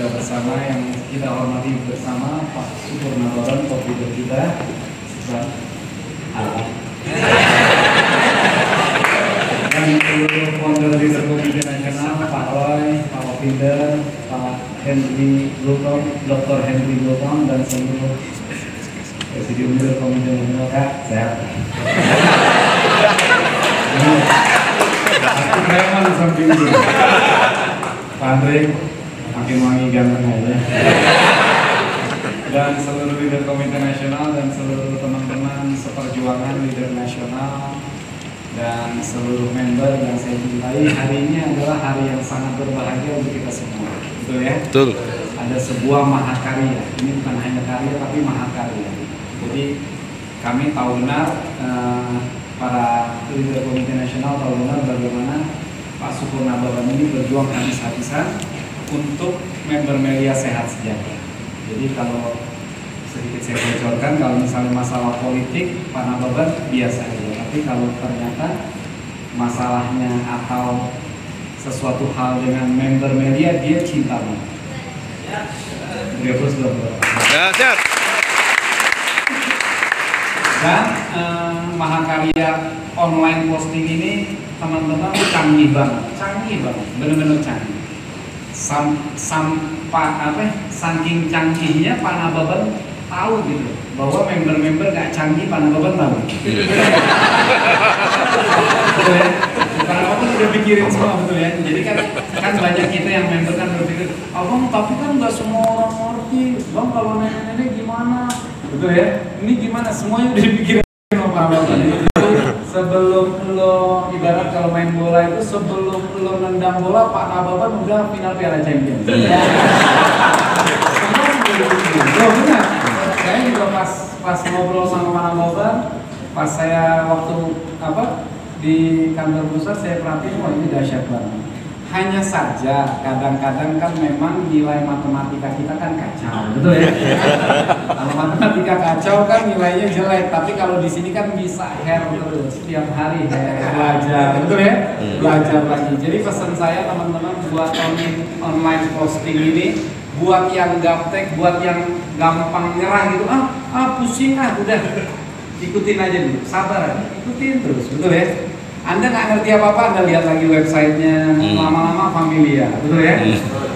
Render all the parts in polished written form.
sudah bersama yang kita hormati bersama Pak Sukur Nababan, top leader kita. Dan seluruh founder leader komite nasional, Pak Roy, Pak Opinder, Pak Henry Luton, Dr. Henry Luton, dan seluruh presidium leader komite nasional. Kak, sehat. Aku preman samping ini. Pak Andre, makin wangi ganteng aja. Dan seluruh leader komite nasional dan seluruh teman-teman seperjuangan leader nasional dan seluruh member yang saya cintai, hari ini adalah hari yang sangat berbahagia untuk kita semua. Betul ya? Betul. Ada sebuah mahakarya. Ini bukan hanya karya tapi mahakarya. Jadi kami tahu benar, para leader komite nasional tahu benar bagaimana Pak Sukur Nababan ini berjuang habis-habisan untuk member Melia sehat sejahtera. Jadi kalau sedikit saya bocorkan, kalau misalnya masalah politik Pak Nababan biasa aja. Tapi kalau ternyata masalahnya atau sesuatu hal dengan member Melia, dia cinta banget. Dia terus Ya, siap. Dan mahakarya online posting ini teman-teman canggih banget, benar-benar canggih. Saking canggihnya Pak Nababan tahu gitu bahwa member-member gak canggih, Pak Nababan tahu. Betul ya? Pak Nababan udah pikirin semua, betul ya. Jadi kan banyak kita yang member kan berpikir, abang tapi kan nggak semua orang ngerti, bang kalau nenek-nenek gimana, betul ya? Ini gimana? Semuanya udah dipikirin sama Pak Nababan. Sebelum lo ibarat kalau main bola itu, sebelum lo nendang bola Pak Nababan udah final Piala Champions. Semua benar. Saya juga pas ngobrol sama Pak Nababan, pas saya waktu di kantor pusat saya perhatiin, wah ini dahsyat banget. Hanya saja kadang-kadang kan memang nilai matematika kita kan kacau, betul ya? Kalau matematika kacau kan nilainya jelek, tapi kalau di sini kan bisa terus setiap hari belajar, betul ya? Belajar lagi. Jadi pesan saya teman-teman buat online posting ini, buat yang gaptek, buat yang gampang nyerah gitu, pusing udah ikutin aja dulu, sabar aja, ikutin terus, betul ya? Anda nggak ngerti apa-apa, Anda lihat lagi websitenya, lama-lama familiar, betul ya?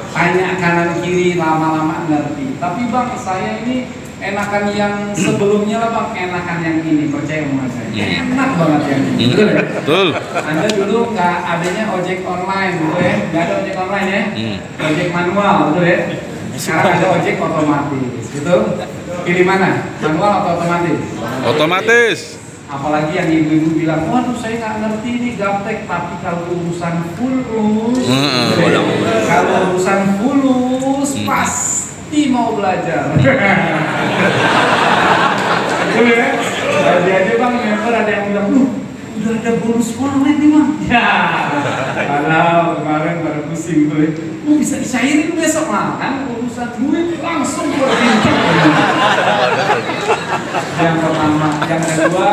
Tanya kanan kiri, lama-lama ngerti. Tapi bang, saya ini enakan yang sebelumnya lah bang, enakan yang ini, percaya sama saya. Enak banget yang ini, betul ya? Betul. Anda dulu nggak adanya ojek online, betul ya? Nggak ada ojek online ya? Ojek manual, betul ya? Sekarang ada ojek otomatis, gitu? Pilih mana? Manual atau otomatis? Otomatis. Apalagi yang ibu-ibu bilang, waduh saya nggak ngerti ini gaptek, tapi kalau urusan fulus, kalau urusan fulus pasti mau belajar. Betul ya? Jadi aja bang, member ada yang bilang, udah ada bonus online nih bang. Ya, padahal kemarin pada pusing tuh ya. Bisa disairin besok lah kan, urusan duit langsung berbincang. Yang pertama, yang kedua,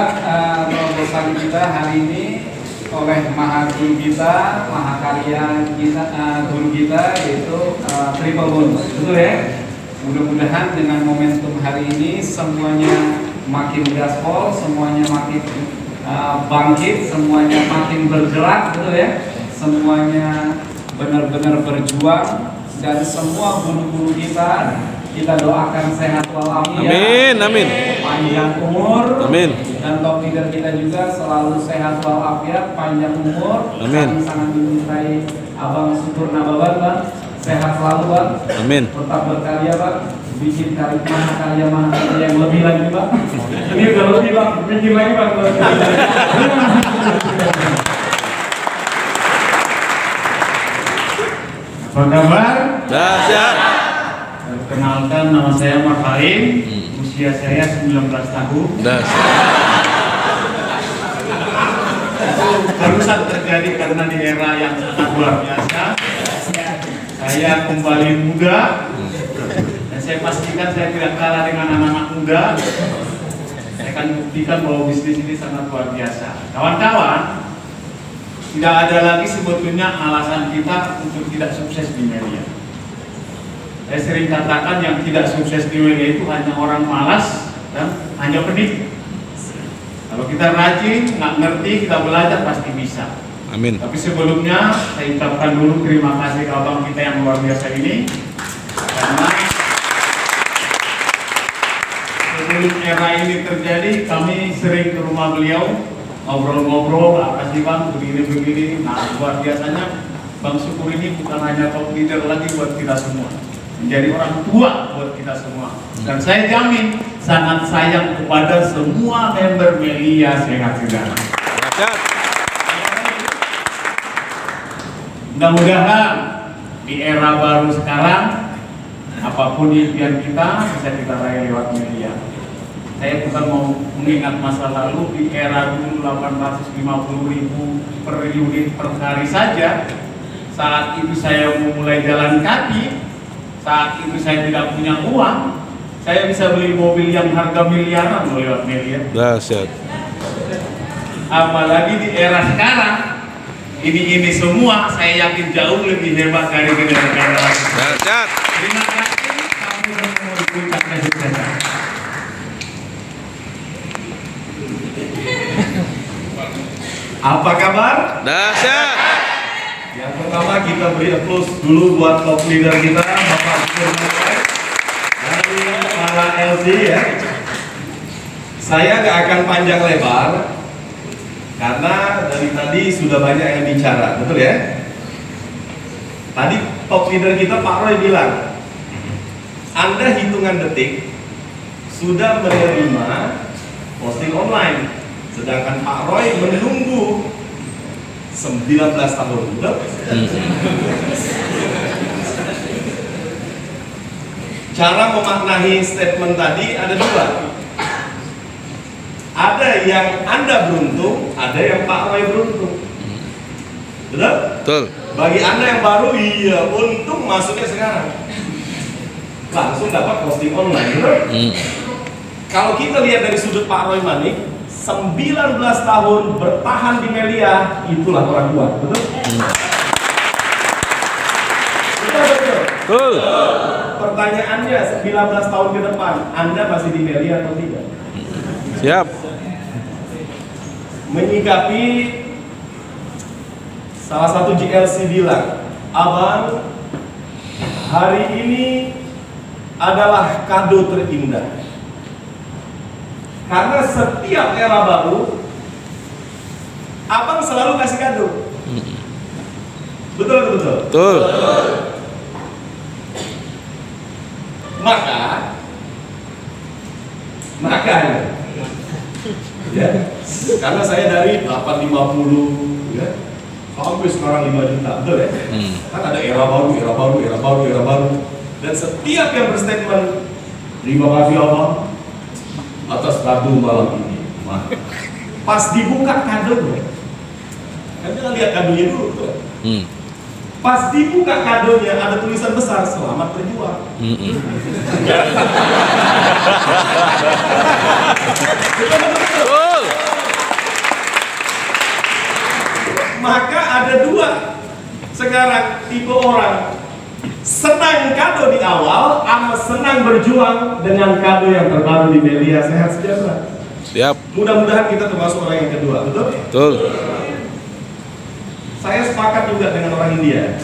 terobosan kita hari ini oleh mahaguru kita, mahakarya kita, guru kita yaitu triple bonus, betul ya? Mudah-mudahan dengan momentum hari ini semuanya makin gaspol, semuanya makin bangkit, semuanya makin bergerak, betul ya? Semuanya benar-benar berjuang, dan semua guru-guru kita doakan sehat walafiat. Amin, amin. Panjang umur. Amin. Dan top leader kita juga selalu sehat walafiat, panjang umur. Amin. Kami sangat mencintai Abang Sukur Nababan, Bang. Sehat selalu, Bang. Amin. Tetap berkarya, Bang. Bikin karya yang lebih lagi, Bang. Ini udah lebih, Bang. Bikin lagi, Bang. Apa kabar? Dahsyat. Perkenalkan, nama saya Mark Harim, usia saya 19 tahun. Barusan terjadi karena di era yang sangat luar biasa. Saya kembali muda, dan saya pastikan saya tidak kalah dengan anak-anak muda. Saya akan buktikan bahwa bisnis ini sangat luar biasa. Kawan-kawan, tidak ada lagi sebetulnya alasan kita untuk tidak sukses di media. Saya sering katakan yang tidak sukses di media itu hanya orang malas dan hanya pendidik. Kalau kita rajin, nggak ngerti, kita belajar pasti bisa. Amin. Tapi sebelumnya saya ucapkan dulu terima kasih ke abang kita yang luar biasa ini, karena sebelum era ini terjadi kami sering ke rumah beliau ngobrol-ngobrol, apa sih bang begini-begini. Nah luar biasanya Bang Syukur ini bukan hanya top leader lagi buat kita semua, menjadi orang tua buat kita semua. Dan saya jamin sangat sayang kepada semua member Melia sehat-sehat. Mudah-mudahan di era baru sekarang apapun impian kita bisa kita raih lewat media. Saya bukan mau mengingat masa lalu, di era dulu 850.000 per unit per hari saja. Saat itu saya memulai jalan kaki, saat itu saya tidak punya uang, saya bisa beli mobil yang harga miliaran lewat media. Dahsyat. Apalagi di era sekarang, ini semua saya yakin jauh lebih hebat dari generasi lain. Dahsyat. Terima kasih, kami semua di puncak kesuksesan. Apa kabar? Dahsyat. Yang pertama kita beri applause dulu buat top leader kita, Bapak Syukur dari para LC ya. Saya nggak akan panjang lebar karena dari tadi sudah banyak yang bicara, betul ya? Tadi top leader kita Pak Roy bilang, Anda hitungan detik sudah menerima posting online, sedangkan Pak Roy menunggu 19 tahun. Cara memaknai statement tadi ada dua. Ada yang Anda beruntung, ada yang Pak Roy beruntung. Betul? Betul. Bagi Anda yang baru, iya, untung masuknya sekarang. Langsung dapat posting online, betul? Kalau kita lihat dari sudut Pak Roy Manik, 19 tahun bertahan di Melia, itulah orang kuat, betul? Betul. Betul. Pertanyaannya, 19 tahun ke depan, Anda masih di Melia atau tidak? Siap. Menyikapi salah satu GLC bilang, Abang, hari ini adalah kado terindah. Karena setiap era baru, Abang selalu kasih kado. Betul, betul, betul. Betul. Maka ya, karena saya dari 850 ya, sampai sekarang 5 juta, betul ya? Kan ada era baru, era baru, era baru, era baru. Dan setiap yang berstatement, terima kasih Abang atas kado malam ini. Pas dibuka kadonya, kan kita lihat kadonya dulu tuh. Pas dibuka kadonya ada tulisan besar, selamat berjuang. Betul. Maka ada dua sekarang tipe orang, senang kado di awal sama senang berjuang dengan kado yang terbaru di Melia Sehat Sejahtera. Siap. Mudah-mudahan kita termasuk orang yang kedua, betul? Betul. Saya sepakat juga dengan orang India.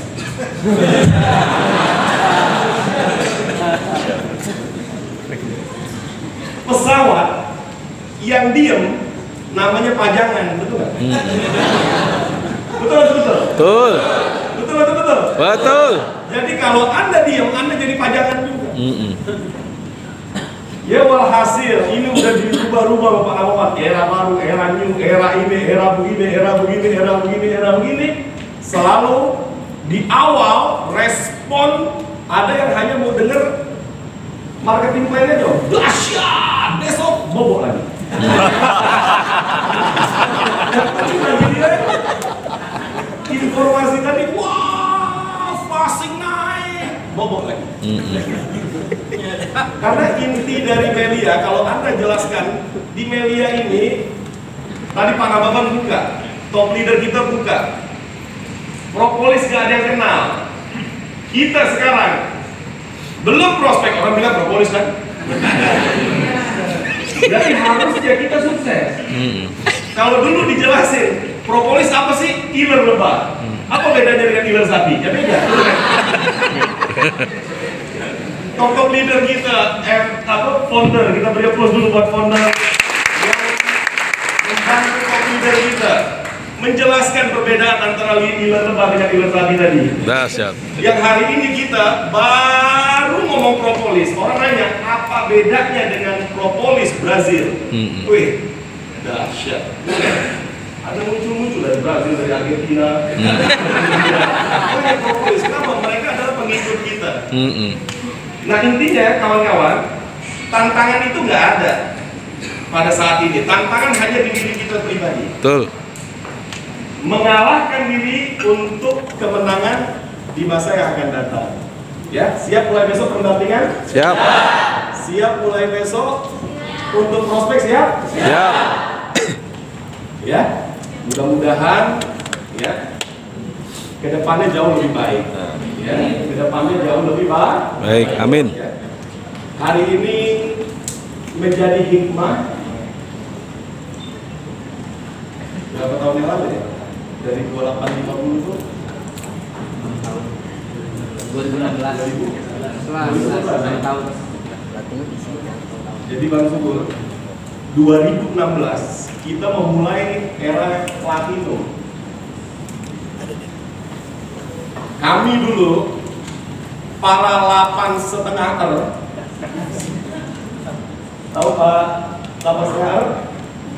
Pesawat yang diem namanya pajangan, betul nggak? Betul, betul, betul. Betul. Betul, betul, betul. Betul. Jadi kalau Anda diem, Anda jadi pajangan juga. Ya walhasil ini udah dirubah-rubah Bapak-bapak, era baru, era new, era ini, era begini, era begini, era begini, era begini. Selalu di awal respon ada yang hanya mau denger marketing plan-nya dong. Dahsyat, besok bobok lagi. Informasi tadi, wah, passing naik, bobok lagi. Karena inti dari Melia, kalau Anda jelaskan di Melia ini, tadi Pak Nababan buka, top leader kita buka, propolis gak ada yang kenal. Kita sekarang Belum prospek, orang bilang propolis kan? Jadi harusnya kita sukses. Kalau dulu dijelasin, propolis apa sih? Killer lebah. Apa bedanya dengan killer sapi? Ya beda. Top leader kita, founder, kita beri aplaus dulu buat founder yang membantu top leader kita menjelaskan perbedaan antara killer lebah dengan killer sapi tadi. Dahsyat. Yang hari ini kita baru ngomong propolis, orang nanya apa bedanya dengan propolis Brazil? Wih, dahsyat. Ada muncul-muncul dari Brazil, dari Argentina. Propolis, kenapa? Mereka adalah pengikut kita. Nah intinya kawan-kawan, tantangan itu nggak ada pada saat ini. Tantangan hanya di diri kita pribadi. Betul. Mengalahkan diri untuk kemenangan di masa yang akan datang. Ya, siap mulai besok pendampingan? Siap. Siap mulai besok untuk prospek siap? Siap. Ya, mudah-mudahan ya kedepannya jauh lebih baik. Ya, kedepannya jauh lebih baik. Baik, amin. Ya. Hari ini menjadi hikmah. Berapa tahun yang lalu ya? Dari 2850 itu 2016 tahun. Jadi Bang Subur 2016 kita memulai era platinum. Kami dulu para 8,5 tahu Pak 8,5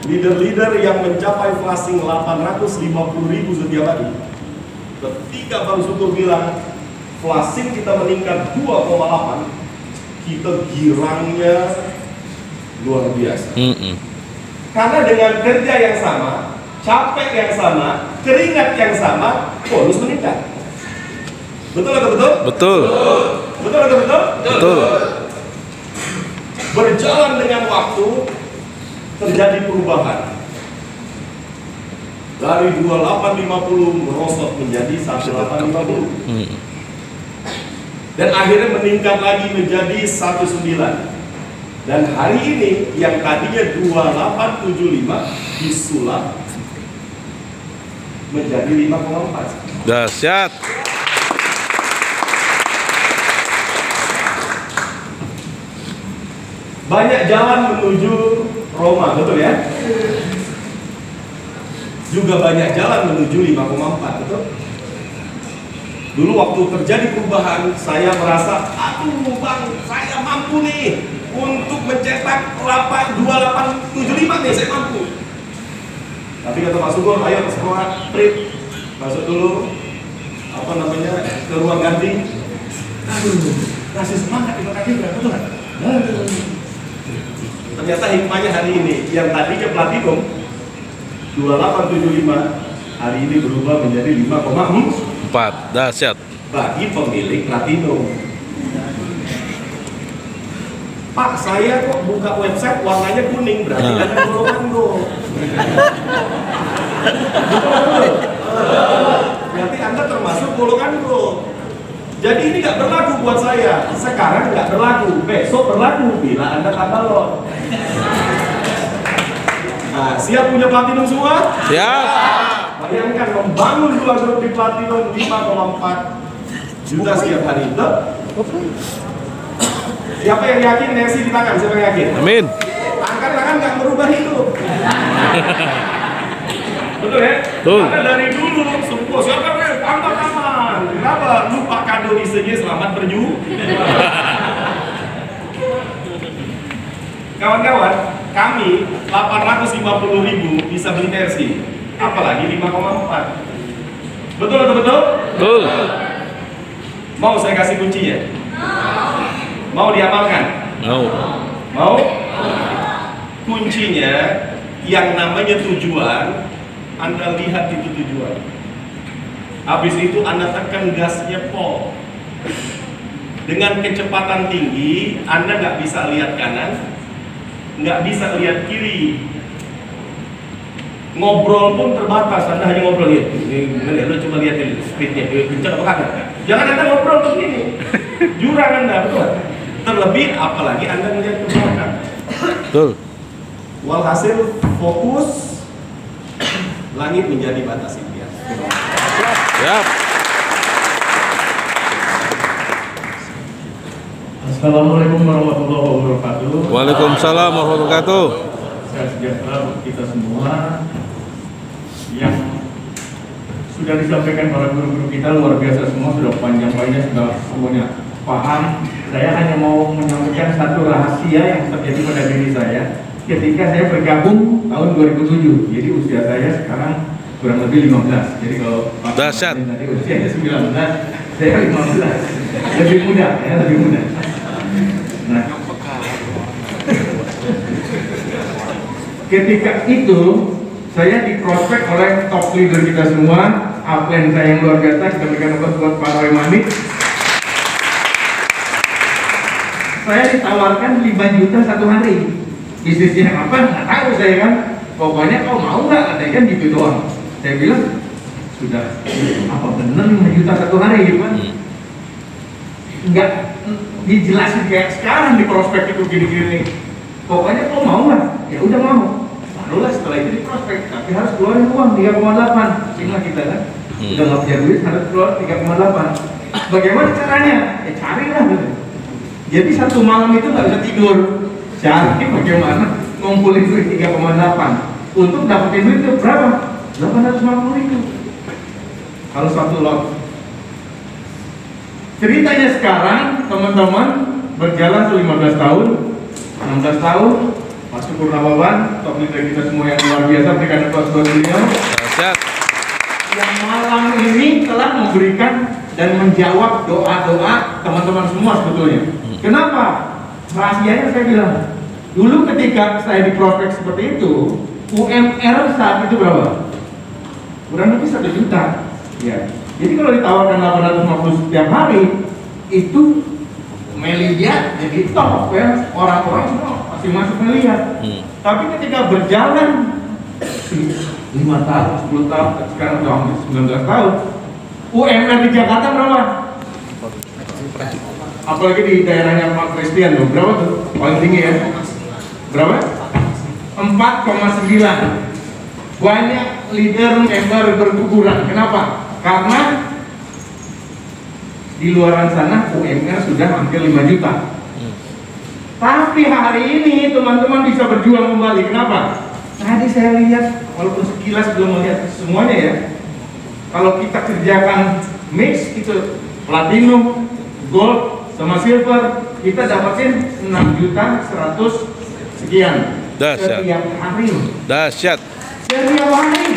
leader-leader yang mencapai flashing 850.000 setiap hari. Ketika Bang Sutur bilang flashing kita meningkat 2,8, kita girangnya luar biasa. Karena dengan kerja yang sama, capek yang sama, keringat yang sama, bonus meningkat. Betul atau betul? Betul. Betul atau betul? Betul. Berjalan dengan waktu terjadi perubahan. Dari 2850 merosot menjadi 1850. Dan akhirnya meningkat lagi menjadi 19. Dan hari ini yang tadinya 2875 disulap menjadi 5,4. Dahsyat. Banyak jalan menuju Roma, betul ya? Juga banyak jalan menuju 5,4, betul? Dulu waktu terjadi perubahan, saya merasa, aduh Bang, saya mampu nih untuk mencetak 2875 nih, saya mampu. Tapi kata Pak Sugeng, ayo semua print, masuk dulu, ke ruang ganti. Aduh, kasih semangat di kaki, betul kan? Ternyata hikmahnya hari ini, yang tadinya platinum 2875, hari ini berubah menjadi 5,4. Dahsyat. Bagi pemilik platinum. Pak, saya kok buka website warnanya kuning, berarti ada golongan go. Berarti Anda termasuk golongan go. Jadi ini nggak berlaku buat saya. Sekarang nggak berlaku, besok berlaku bila Anda katalog. Nah, siap punya platinum semua? Siap. Bayangkan membangun 2 grup di platinum 5,4 juta setiap hari itu. Siapa yang yakin Nancy di tangan? Siapa yang yakin? Amin. Angkat tangan nggak merubah hidup. Betul ya? Betul. Karena dari dulu semua siapa yang angkat tangan? Kenapa? Lupa kado isinya selamat berjuang. Kawan-kawan, kami 850.000 bisa beli Mercy, apalagi 5,4. Betul atau betul? Betul. Mau saya kasih kuncinya? Mau diamalkan? Mau. Mau? Kuncinya yang namanya tujuan, Anda lihat itu tujuan. Habis itu Anda tekan gasnya pol. Dengan kecepatan tinggi, Anda nggak bisa lihat kanan, nggak bisa lihat kiri. Ngobrol pun terbatas, Anda hanya ngobrol ya. Ini lo coba lihat speednya, kencang apa kagak? Jangan Anda ngobrol begini. jurang Anda, betul. Terlebih apalagi Anda melihat ke belakang. Betul. Walhasil fokus, langit menjadi batas impian. Siap. Assalamualaikum warahmatullahi wabarakatuh. Waalaikumsalam warahmatullahi wabarakatuh. Sehat sejahtera buat kita semua. Yang sudah disampaikan para guru-guru kita luar biasa semua, sudah panjang-panjang, sudah semuanya paham. Saya hanya mau menyampaikan satu rahasia yang terjadi pada diri saya ketika saya bergabung tahun 2007. Jadi usia saya sekarang kurang lebih 15. Jadi kalau Pak Dahsyat. tadi usianya 19, saya 15. Lebih muda, ya lebih muda. Nah, ketika itu saya diprospek oleh top leader kita semua, upline saya yang luar biasa. Kita berikan buat Pak Roy Manik. Saya ditawarkan 5 juta satu hari. Bisnisnya apa? Nggak tahu saya kan. Pokoknya kau mau nggak? Katanya kan gitu doang. Saya bilang sudah. Apa bener 5 juta satu hari gitu kan? Nggak dijelasin kayak sekarang di prospek itu gini-gini. Pokoknya kau mau nggak? Ya udah mau. Barulah setelah itu di prospek, tapi harus keluarin uang 3,8. Ingat kita kan? Udah nggak punya duit harus keluar 3,8. Bagaimana caranya? Ya carilah gitu. Jadi satu malam itu nggak bisa tidur. Cari bagaimana ngumpulin duit 3,8. Untuk dapetin duit itu berapa? 850.000. Kalau satu lot. Ceritanya sekarang teman-teman berjalan tuh 15 tahun, 16 tahun, Pak Syukur Nawawan, top leader kita semua yang luar biasa, berikan aplaus buat beliau. Dahsyat. Yang malam ini telah memberikan dan menjawab doa-doa teman-teman semua sebetulnya. Kenapa? Rahasianya saya bilang, dulu ketika saya di prospek seperti itu, UMR saat itu berapa? Kurang lebih 1 juta. Ya. Jadi kalau ditawarkan 850 setiap hari, itu Melia jadi top ya, orang-orang semua pasti masuk Melia. Tapi ketika berjalan 5 tahun, 10 tahun, sekarang sudah hampir 19 tahun, UMR di Jakarta berapa? Apalagi di daerahnya Pak Christian loh, berapa tuh? Paling tinggi ya? Berapa? 4,9. Banyak leader member berguguran. Kenapa? Karena di luar sana UMR sudah hampir 5 juta. Tapi hari ini teman-teman bisa berjuang kembali. Kenapa? Tadi saya lihat, walaupun sekilas belum melihat semuanya ya. Kalau kita kerjakan mix itu platinum, gold, sama silver, kita dapatin 6.100.000 sekian. Dahsyat. Setiap hari. Dahsyat. Setiap hari.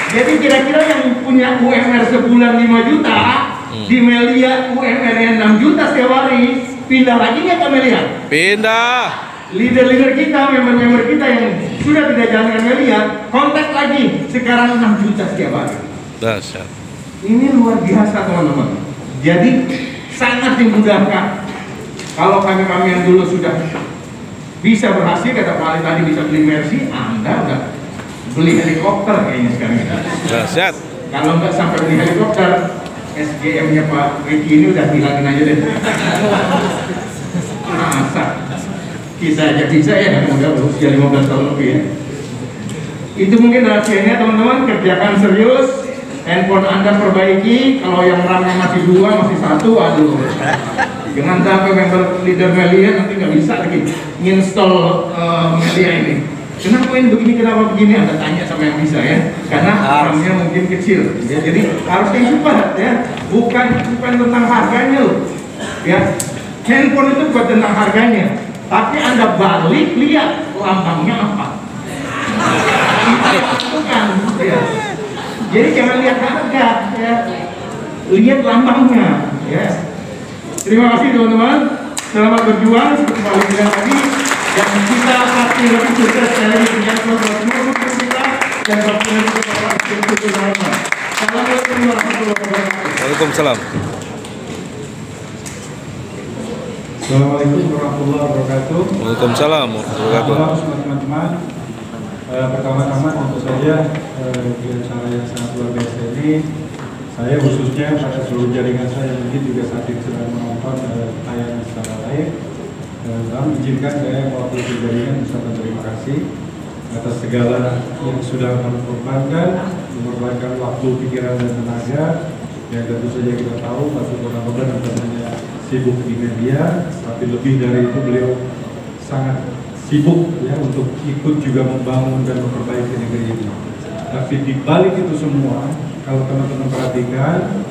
Jadi kira-kira yang punya UMR sebulan 5 juta, di Melia UMR-nya 6 juta setiap hari, pindah lagi nggak ke Melia? Pindah. Leader-leader kita, member-member kita yang sudah tidak jalan dengan Melia, kontak lagi, sekarang 6 juta setiap hari. Dahsyat. Ini luar biasa teman-teman. Jadi sangat dimudahkan. Kalau kami yang dulu sudah bisa berhasil, kata Pak Ali tadi bisa beli Mercy, Anda udah beli helikopter kayaknya sekarang. Dahsyat. Kalau nggak sampai beli helikopter, SGM-nya Pak Ricky ini udah hilangin aja deh. Masa kita aja bisa ya, udah berusia 15 tahun lebih ya. Itu mungkin rahasianya teman-teman, kerjakan serius. Handphone Anda perbaiki, kalau yang RAM-nya masih 2, masih 1, aduh. Jangan sampai member leader Melia nanti nggak bisa lagi nginstall Melia ini. Kenapa ini begini, kenapa begini? Anda tanya sama yang bisa ya, karena RAM-nya mungkin kecil. Ya, jadi harus dicepat ya, bukan tentang harganya loh. Ya, handphone itu bukan tentang harganya, tapi Anda balik lihat lambangnya apa. Bukan. Ya. Jadi jangan lihat harga, ya. Lihat lambangnya, ya. Terima kasih teman-teman, selamat berjuang, seperti Pak Ali bilang tadi, dan kita pasti lebih sukses dari dengan seluruh kita dan berjuang kita bersama. Assalamualaikum warahmatullahi wabarakatuh. Waalaikumsalam. Assalamualaikum warahmatullahi wabarakatuh. Waalaikumsalam warahmatullahi wabarakatuh. Halo teman-teman. Pertama-tama tentu saja di acara yang sangat luar biasa ini saya khususnya pada seluruh jaringan saya mungkin juga saat ini sedang menonton tayangan secara live. Izinkan saya mewakili jaringan mengucapkan terima kasih atas segala yang sudah mengorbankan waktu, pikiran dan tenaga. Yang tentu saja kita tahu Pak Syukur Ramadan tentunya sibuk di media, tapi lebih dari itu beliau sangat sibuk ya untuk ikut juga membangun dan memperbaiki negeri ini. Tapi di balik itu semua, kalau teman-teman perhatikan,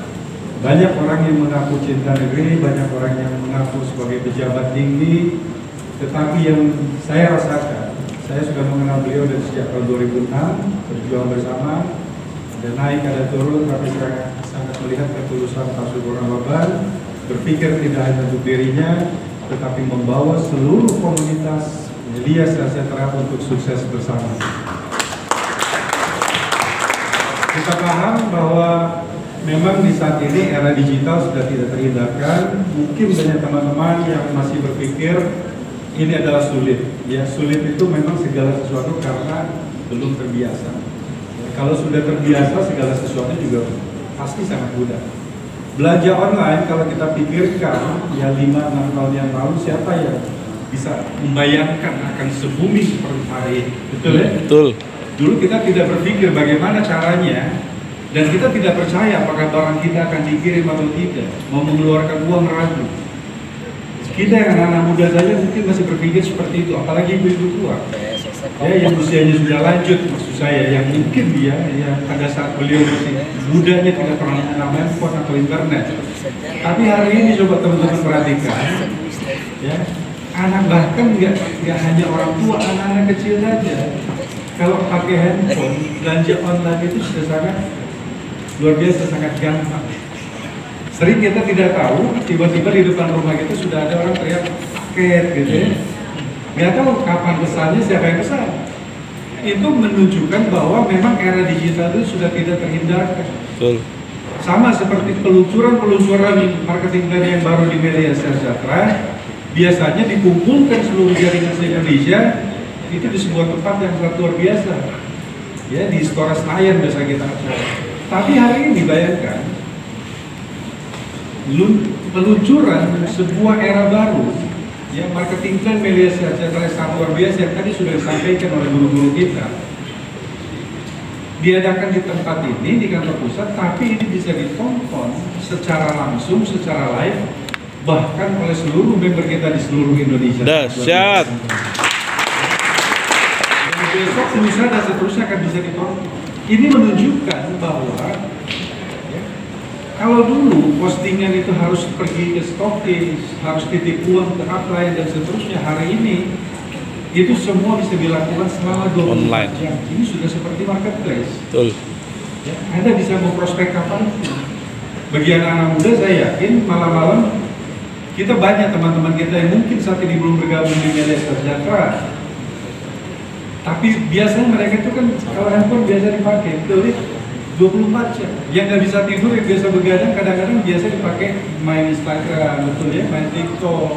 banyak orang yang mengaku cinta negeri, banyak orang yang mengaku sebagai pejabat tinggi, tetapi yang saya rasakan, saya sudah mengenal beliau dari sejak tahun 2006, berjuang bersama, ada naik, ada turun, tapi saya sangat melihat ketulusan Pak Syukur Ramadan, berpikir tidak hanya untuk dirinya, tetapi membawa seluruh komunitas media sejahtera untuk sukses bersama. Kita paham bahwa memang di saat ini era digital sudah tidak terhindarkan. Mungkin banyak teman-teman yang masih berpikir ini adalah sulit. Ya, sulit itu memang segala sesuatu karena belum terbiasa. Kalau sudah terbiasa, segala sesuatu juga pasti sangat mudah. Belanja online, kalau kita pikirkan ya 5-6 tahun yang lalu, siapa yang bisa membayangkan akan se-booming seperti hari ini? Betul ya? Betul. Dulu kita tidak berpikir bagaimana caranya, dan kita tidak percaya apakah barang kita akan dikirim atau tidak, mau mengeluarkan uang ragu. Kita yang anak-anak muda saja mungkin masih berpikir seperti itu, apalagi ibu-ibu tua ya, yang usianya sudah lanjut, maksud saya, yang mungkin dia yang pada saat beliau masih mudanya tidak pernah mengenal handphone atau internet. Tapi hari ini coba teman-teman perhatikan ya, anak bahkan nggak hanya orang tua, anak-anak kecil saja kalau pakai handphone, belanja online itu sudah sangat luar biasa, sangat gampang. Sering kita tidak tahu, tiba-tiba di depan rumah kita sudah ada orang teriak paket gitu ya. Nggak tahu kapan pesannya, siapa yang pesan. Itu menunjukkan bahwa memang era digital itu sudah tidak terhindarkan. Betul. Sama seperti peluncuran marketing plan yang baru di media sejahtera, biasanya dikumpulkan seluruh jaringan se-Indonesia itu di sebuah tempat yang sangat luar biasa. Ya, di Istora Senayan biasa kita acara. Tapi hari ini bayangkan peluncuran sebuah era baru, ya, marketing plan media sejahtera sangat luar biasa yang tadi sudah disampaikan oleh guru-guru kita, diadakan di tempat ini, di kantor pusat, tapi ini bisa ditonton secara langsung, secara live, bahkan oleh seluruh member kita di seluruh Indonesia. Dahsyat. Dan besok, lusa dan seterusnya akan bisa ditonton. Ini menunjukkan bahwa ya, kalau dulu postingan itu harus pergi ke stokis, harus titip uang ke upline dan seterusnya, hari ini itu semua bisa dilakukan selama 24 jam. Ini sudah seperti marketplace. Betul. Ya, Anda bisa memprospek kapan. Bagi anak-anak muda saya yakin malam-malam kita banyak teman-teman kita yang mungkin saat ini belum bergabung di media sejahtera. Tapi biasanya mereka itu kan kalau handphone biasa dipakai, betul ya? 24 jam. Yang nggak bisa tidur, yang biasa begadang, kadang-kadang biasa dipakai main Instagram, betul ya, main TikTok,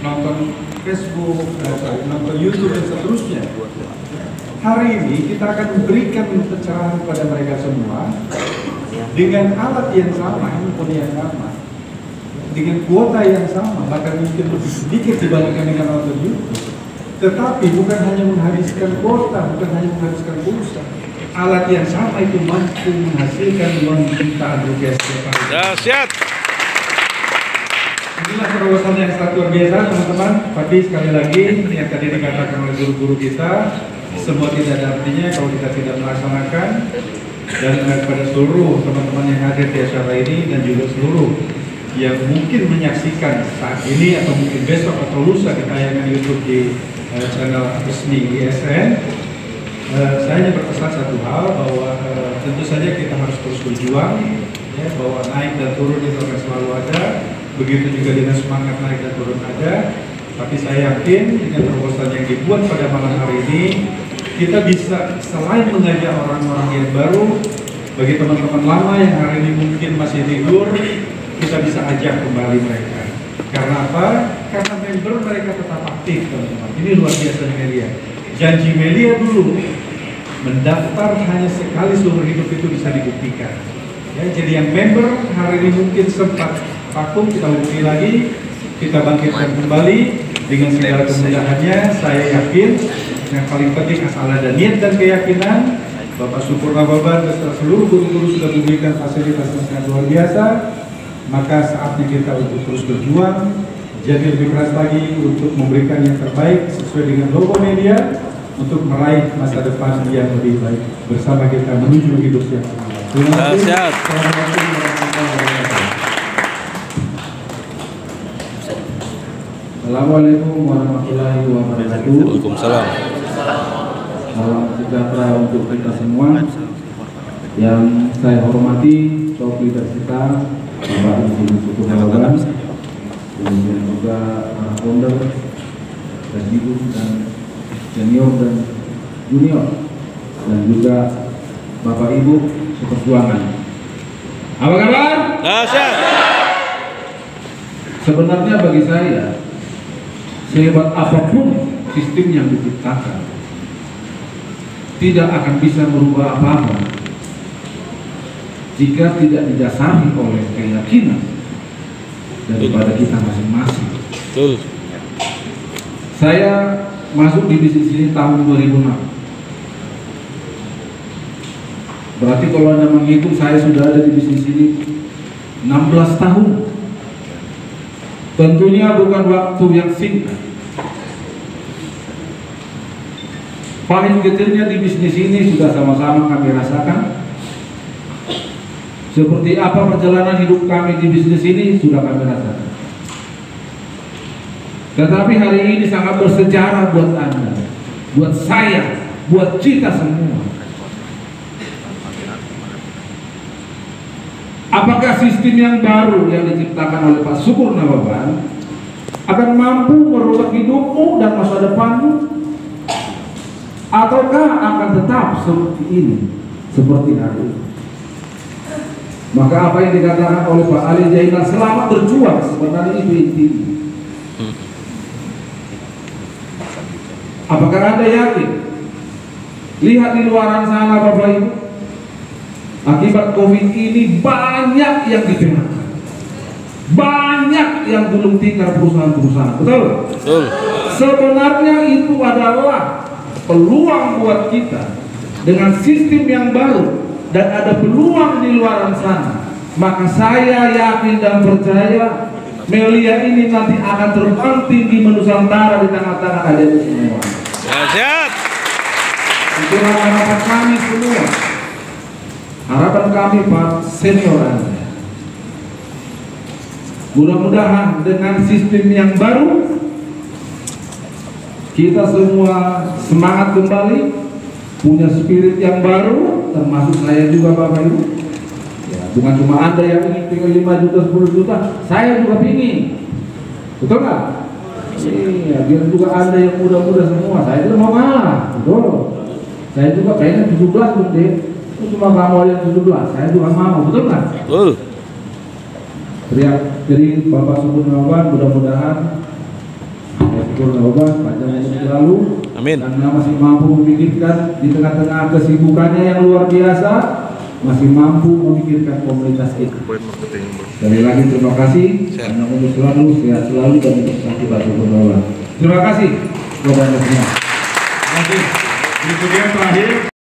nonton Facebook, nonton YouTube dan seterusnya. Hari ini kita akan memberikan pencerahan kepada mereka semua dengan alat yang sama, handphone yang sama, dengan kuota yang sama, bahkan mungkin lebih sedikit dibandingkan dengan nonton YouTube. Tetapi bukan hanya menghabiskan kuota, bukan hanya menghabiskan pulsa. Alat yang sama itu mampu menghasilkan uang jutaan rupiah setiap hari. Dahsyat. Inilah terobosan yang sangat luar biasa, teman-teman. Tapi sekali lagi, yang tadi dikatakan oleh guru-guru kita, semua tidak ada artinya kalau kita tidak melaksanakan. Dan kepada seluruh teman-teman yang hadir di acara ini dan juga seluruh yang mungkin menyaksikan saat ini atau mungkin besok atau lusa di tayangan YouTube di channel resmi ISN, saya hanya berpesan satu hal bahwa tentu saja kita harus terus berjuang, ya, bahwa naik dan turun itu akan selalu ada, begitu juga dengan semangat naik dan turun ada. Tapi saya yakin dengan terobosan yang dibuat pada malam hari ini, kita bisa selain mengajak orang-orang yang baru, bagi teman-teman lama yang hari ini mungkin masih tidur, kita bisa ajak kembali mereka. Karena apa? Karena member mereka tetap aktif, teman-teman. Ini luar biasa Melia. Janji Melia dulu, mendaftar hanya sekali seumur hidup itu bisa dibuktikan. Ya, jadi yang member hari ini mungkin sempat vakum, kita hubungi lagi, kita bangkitkan kembali dengan segala kemudahannya. Saya yakin yang paling penting asal ada niat dan keyakinan. Bapak Supurna Baban beserta seluruh guru-guru sudah memberikan fasilitas yang sangat luar biasa. Maka saatnya kita untuk terus berjuang, jadi lebih keras lagi untuk memberikan yang terbaik sesuai dengan logo media untuk meraih masa depan yang lebih baik bersama kita menuju hidup yang aman. Terima kasih. Assalamualaikum warahmatullahi wabarakatuh. Assalamualaikum warahmatullahi wabarakatuh. Waalaikumsalam. Salam sejahtera untuk kita semua. Yang saya hormati top leader kita, Bapak Ibu Supurna Baban, kemudian juga para founder, presidium dan senior dan junior, dan juga Bapak Ibu seperjuangan. Apa kabar? Dahsyat. Sebenarnya bagi saya, sehebat apapun sistem yang diciptakan, tidak akan bisa merubah apa-apa jika tidak didasari oleh keyakinan daripada kita masing-masing. Betul. Saya masuk di bisnis ini tahun 2006. Berarti kalau Anda menghitung, saya sudah ada di bisnis ini 16 tahun. Tentunya bukan waktu yang singkat. Pahit getirnya di bisnis ini sudah sama-sama kami rasakan. Seperti apa perjalanan hidup kami di bisnis ini sudah kami rasakan. Tetapi hari ini sangat bersejarah buat Anda, buat saya, buat kita semua. Apakah sistem yang baru yang diciptakan oleh Pak Supurna Baban akan mampu merubah hidupmu dan masa depanmu? Ataukah akan tetap seperti ini, seperti hari ini? Maka apa yang dikatakan oleh Pak Ali Zainal, selamat berjuang, sebenarnya itu intinya. Apakah Anda yakin? Lihat di luaran sana Bapak Ibu, akibat COVID ini banyak yang di-PHK, banyak yang gulung tikar perusahaan-perusahaan. Betul? Betul. Sebenarnya itu adalah peluang buat kita dengan sistem yang baru, dan ada peluang di luar sana. Maka saya yakin dan percaya Melia ini nanti akan terbang tinggi menusantara di tengah-tengah kalian semua. Dahsyat. Itulah harapan kami semua, harapan kami Pak senior Anda. Mudah-mudahan dengan sistem yang baru kita semua semangat kembali, punya spirit yang baru, termasuk saya juga Bapak Ibu. Ya, bukan cuma Anda yang ingin tinggal 5 juta, 10 juta, saya juga ingin. Betul nggak? Iya, biar juga Anda yang muda-muda semua, saya tidak mau kalah. Betul. Saya juga pengen 17 Bung Dek. Itu cuma kamu yang 17, saya juga mau. Betul nggak? Betul. Jadi Bapak Supurna Baban mudah-mudahan Supurna Baban panjang umur selalu. Amin. Karena masih mampu memikirkan di tengah-tengah kesibukannya yang luar biasa, masih mampu memikirkan komunitas itu. Sekali lagi terima kasih. Panjang umur selalu, sehat selalu, dan berkati Pak Supurna Baban. Terima kasih kepada semua. Berikutnya terakhir.